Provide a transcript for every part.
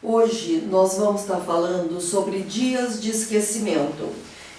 Hoje nós vamos estar falando sobre dias de esquecimento.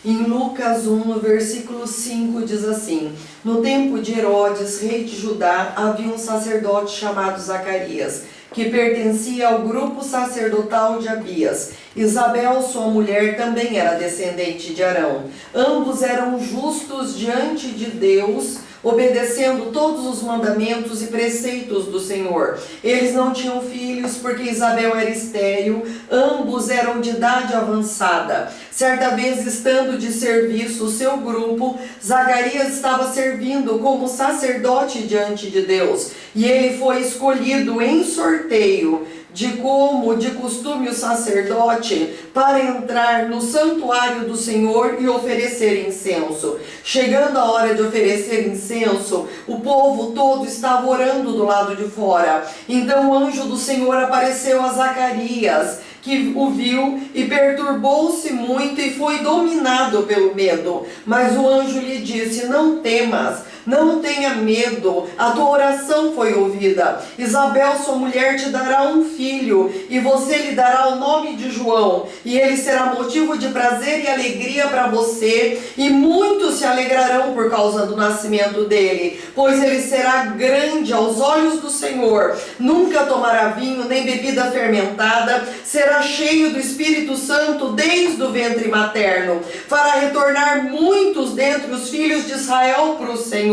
Em Lucas 1, no versículo 5, diz assim: No tempo de Herodes, rei de Judá, havia um sacerdote chamado Zacarias, que pertencia ao grupo sacerdotal de Abias. Isabel, sua mulher, também era descendente de Arão. Ambos eram justos diante de Deus, obedecendo todos os mandamentos e preceitos do Senhor. Eles não tinham filhos porque Isabel era estéril, ambos eram de idade avançada. Certa vez, estando de serviço o seu grupo, Zacarias estava servindo como sacerdote diante de Deus, e ele foi escolhido em sorteio, como de costume o sacerdote, para entrar no santuário do Senhor e oferecer incenso. Chegando a hora de oferecer incenso, o povo todo estava orando do lado de fora. Então o anjo do Senhor apareceu a Zacarias, que o viu e perturbou-se muito e foi dominado pelo medo. Mas o anjo lhe disse: Não temas, não tenha medo, a tua oração foi ouvida. Isabel, sua mulher, te dará um filho, e você lhe dará o nome de João, e ele será motivo de prazer e alegria para você, e muitos se alegrarão por causa do nascimento dele, pois ele será grande aos olhos do Senhor. Nunca tomará vinho nem bebida fermentada, será cheio do Espírito Santo desde o ventre materno. Fará retornar muitos dentre os filhos de Israel para o Senhor,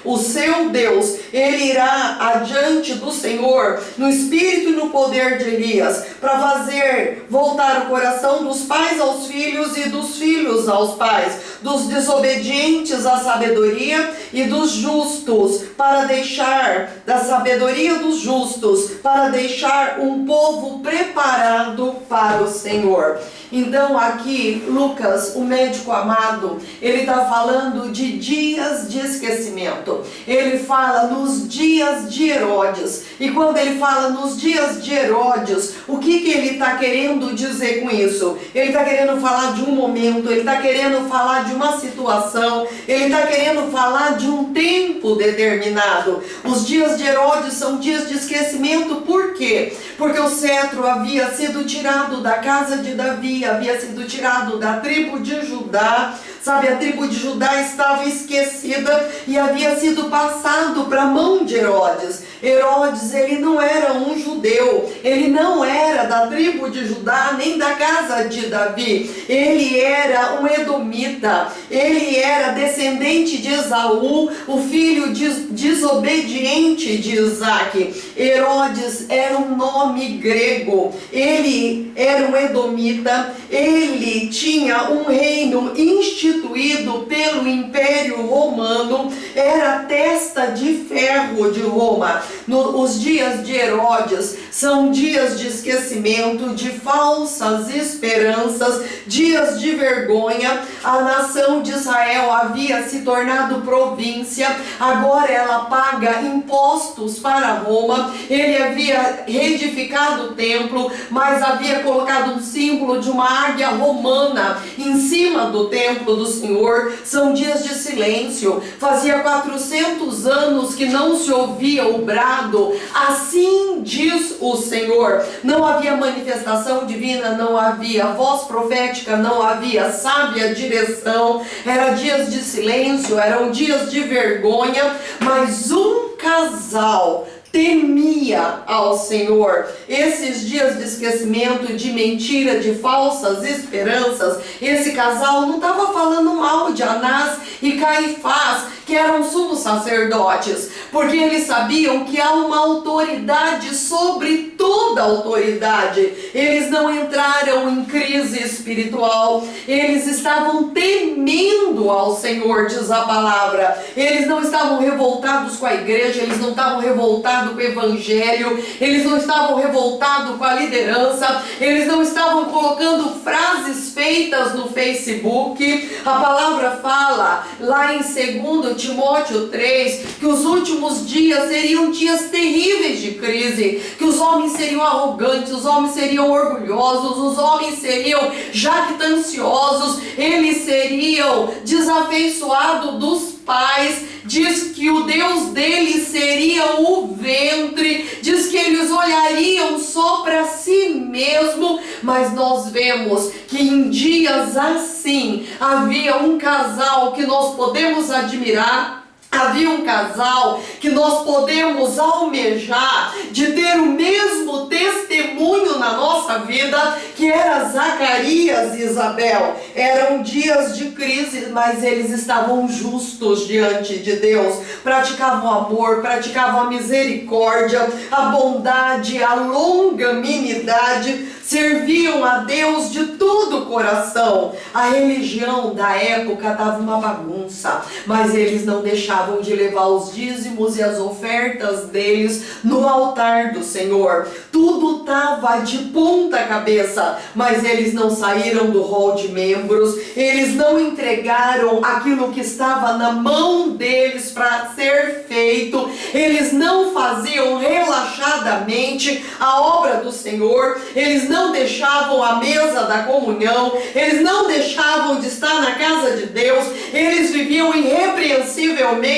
o seu Deus. Ele irá adiante do Senhor no espírito e no poder de Elias, para fazer voltar o coração dos pais aos filhos e dos filhos aos pais, dos desobedientes à sabedoria e dos justos, para deixar da sabedoria dos justos, para deixar um povo preparado para o Senhor. Então aqui Lucas, o médico amado, ele está falando de dias de esquecimento. Ele fala nos dias de Herodes. E quando ele fala nos dias de Herodes, o que ele está querendo dizer com isso? Ele está querendo falar de um momento, ele está querendo falar de uma situação, ele está querendo falar de um tempo determinado. Os dias de Herodes são dias de esquecimento. Por quê? Porque o cetro havia sido tirado da casa de Davi, havia sido tirado da tribo de Judá. Sabe, a tribo de Judá estava esquecida e havia sido passado para a mão de Herodes. Herodes, ele não era um judeu, ele não era da tribo de Judá, nem da casa de Davi. Ele era um edomita, ele era descendente de Esaú, o filho desobediente de Isaac. Herodes era um nome grego, ele era um edomita, ele tinha um reino instituído pelo Império Romano, era a testa de ferro de Roma. Os dias de Herodes são dias de esquecimento, de falsas esperanças, dias de vergonha. A nação de Israel havia se tornado província, agora ela paga impostos para Roma. Ele havia reedificado o templo, mas havia colocado um símbolo de uma águia romana em cima do templo do Senhor. São dias de silêncio. Fazia 400 anos que não se ouvia o brado. Assim diz o Senhor. Não havia manifestação divina, não havia voz profética, não havia sábia direção. Eram dias de silêncio, eram dias de vergonha, mas um casal temia ao Senhor. Esses dias de esquecimento, de mentira, de falsas esperanças, esse casal não estava falando mal de Anás e Caifás, que eram sumos sacerdotes, porque eles sabiam que há uma autoridade sobre toda autoridade. Eles não entraram em crise espiritual, eles estavam temendo ao Senhor, diz a palavra. Eles não estavam revoltados com a igreja, eles não estavam revoltados com o evangelho, eles não estavam revoltados com a liderança, eles não estavam colocando frases feitas no Facebook. A palavra fala lá em 2 Timóteo 3 que os últimos dias seriam dias terríveis de crise, que os homens seriam arrogantes, os homens seriam orgulhosos, os homens seriam jactanciosos, eles seriam desafeiçoados dos pais, diz que o Deus deles seria o ventre, diz que eles olhariam só para si mesmo, mas nós vemos que em dias assim havia um casal que nós podemos admirar. Havia um casal que nós podemos almejar de ter o mesmo testemunho na nossa vida, que era Zacarias e Isabel. Eram dias de crise, mas eles estavam justos diante de Deus, praticavam amor, praticavam a misericórdia, a bondade, a longanimidade, serviam a Deus de todo o coração. A religião da época estava uma bagunça, mas eles não deixavam de levar os dízimos e as ofertas deles no altar do Senhor. Tudo estava de ponta cabeça, mas eles não saíram do rol de membros, eles não entregaram aquilo que estava na mão deles para ser feito, eles não faziam relaxadamente a obra do Senhor, eles não deixavam a mesa da comunhão, eles não deixavam de estar na casa de Deus, eles viviam irrepreensivelmente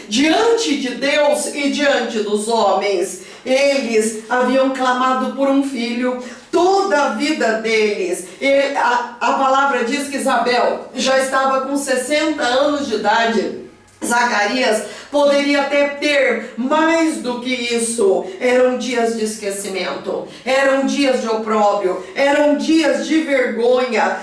diante de Deus e diante dos homens. Eles haviam clamado por um filho toda a vida deles. E a palavra diz que Isabel já estava com 60 anos de idade. Zacarias poderia até ter mais do que isso. Eram dias de esquecimento, eram dias de opróbrio, eram dias de vergonha.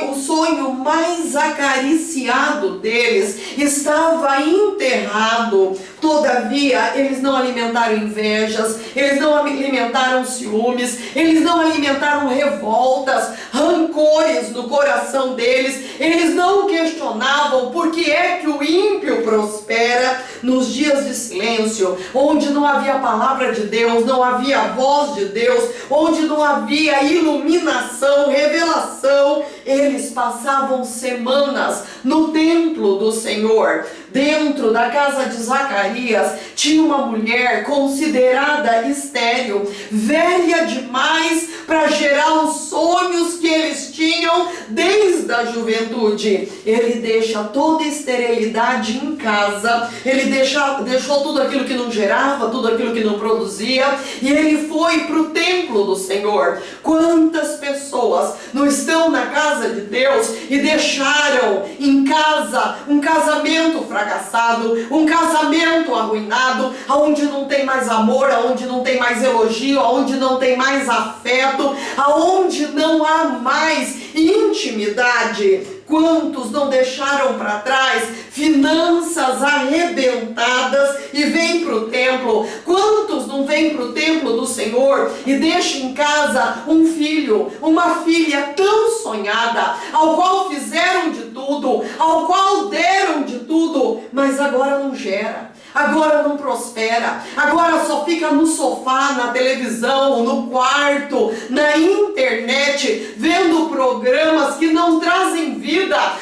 O sonho mais acariciado deles estava enterrado. Todavia, eles não alimentaram invejas, eles não alimentaram ciúmes, eles não alimentaram revoltas, rancores no coração deles. Eles não questionavam por que é que o ímpio prospera nos dias de silêncio, onde não havia a palavra de Deus, não havia a voz de Deus, onde não havia iluminação, revelação. Eles passavam semanas no templo do Senhor. Dentro da casa de Zacarias tinha uma mulher considerada estéril, velha demais para gerar os sonhos que eles tinham desde a juventude. Ele deixa toda a esterilidade em casa, ele deixou tudo aquilo que não gerava, tudo aquilo que não produzia, e ele foi para o templo do Senhor. Quantas pessoas não estão na casa de Deus e deixaram em casa um casamento fracassado, um casamento arruinado, onde não tem mais amor, onde não tem mais elogio, onde não tem mais afeto, aonde não há mais intimidade? Quantos não deixaram para trás finanças arrebentadas e vêm para o templo? Quantos não vêm para o templo do Senhor e deixam em casa um filho, uma filha tão sonhada, ao qual fizeram de tudo, ao qual deram de tudo, mas agora não gera, agora não prospera, agora só fica no sofá, na televisão, no quarto, na internet, vendo programas que não trazem vida,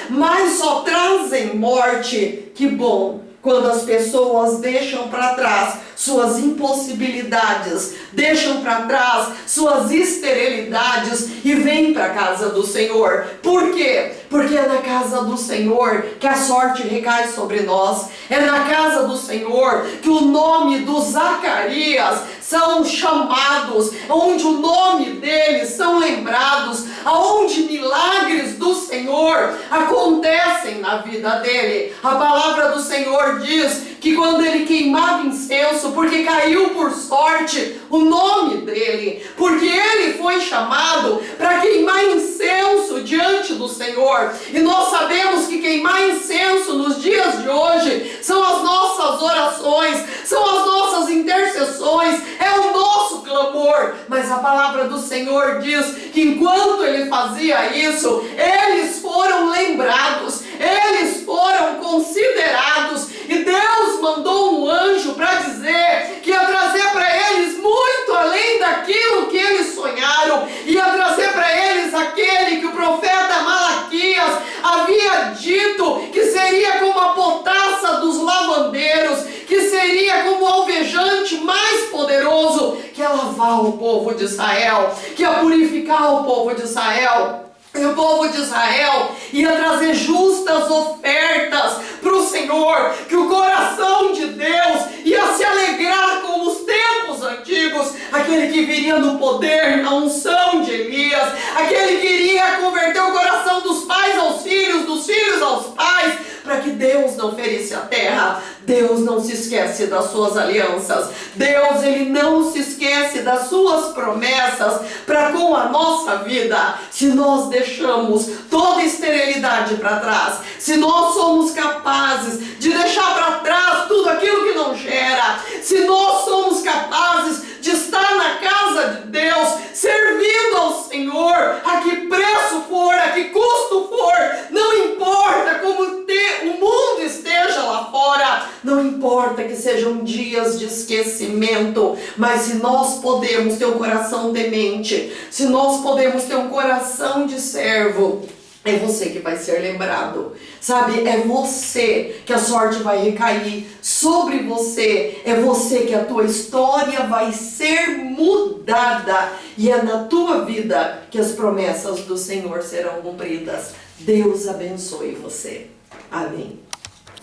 mas só trazem morte. Que bom quando as pessoas deixam para trás suas impossibilidades, deixam para trás suas esterilidades e vêm para a casa do Senhor. Por quê? Porque é na casa do Senhor que a sorte recai sobre nós. É na casa do Senhor que o nome do Zacarias são chamados, onde o nome deles são lembrados, aonde milagres do Senhor acontecem na vida dele. A palavra do Senhor diz que quando ele queimava incenso, porque caiu por sorte o nome dele, porque ele foi chamado para queimar incenso diante do Senhor. E nós sabemos que queimar incenso nos dias de hoje são as nossas orações, são as nossas intercessões, é o nosso clamor. Mas a palavra do Senhor diz que enquanto ele fazia isso, eles foram lembrados, eles foram considerados, e Deus mandou um anjo para dizer que ia trazer para eles muito além daquilo que eles sonharam, ia trazer para eles aquele que o profeta Malaquias havia dito que seria como a potassa dos lavandeiros, que seria como o alvejante mais poderoso, que ia lavar o povo de Israel, que ia purificar o povo de Israel. E o povo de Israel ia trazer justas ofertas para o Senhor, que o coração de Deus ia se alegrar com os tempos antigos, aquele que viria no poder, na unção de Elias, aquele que iria converter o coração dos pais aos filhos, dos filhos aos pais, para que Deus não ferisse a terra. Deus não se esquece das suas alianças. Deus, Ele não se esquece das suas promessas para com a nossa vida. Se nós deixamos toda esterilidade para trás, se nós somos capazes de deixar para trás tudo aquilo que não gera, se nós somos capazes de estar na casa de Deus, servindo ao Senhor, a que preço for, a que custo for, não importa como o mundo esteja lá fora, não importa que sejam dias de esquecimento, mas se nós podemos ter um coração temente, se nós podemos ter um coração de servo, é você que vai ser lembrado, sabe? É você que a sorte vai recair sobre você, é você que a tua história vai ser mudada, e é na tua vida que as promessas do Senhor serão cumpridas. Deus abençoe você. Amém.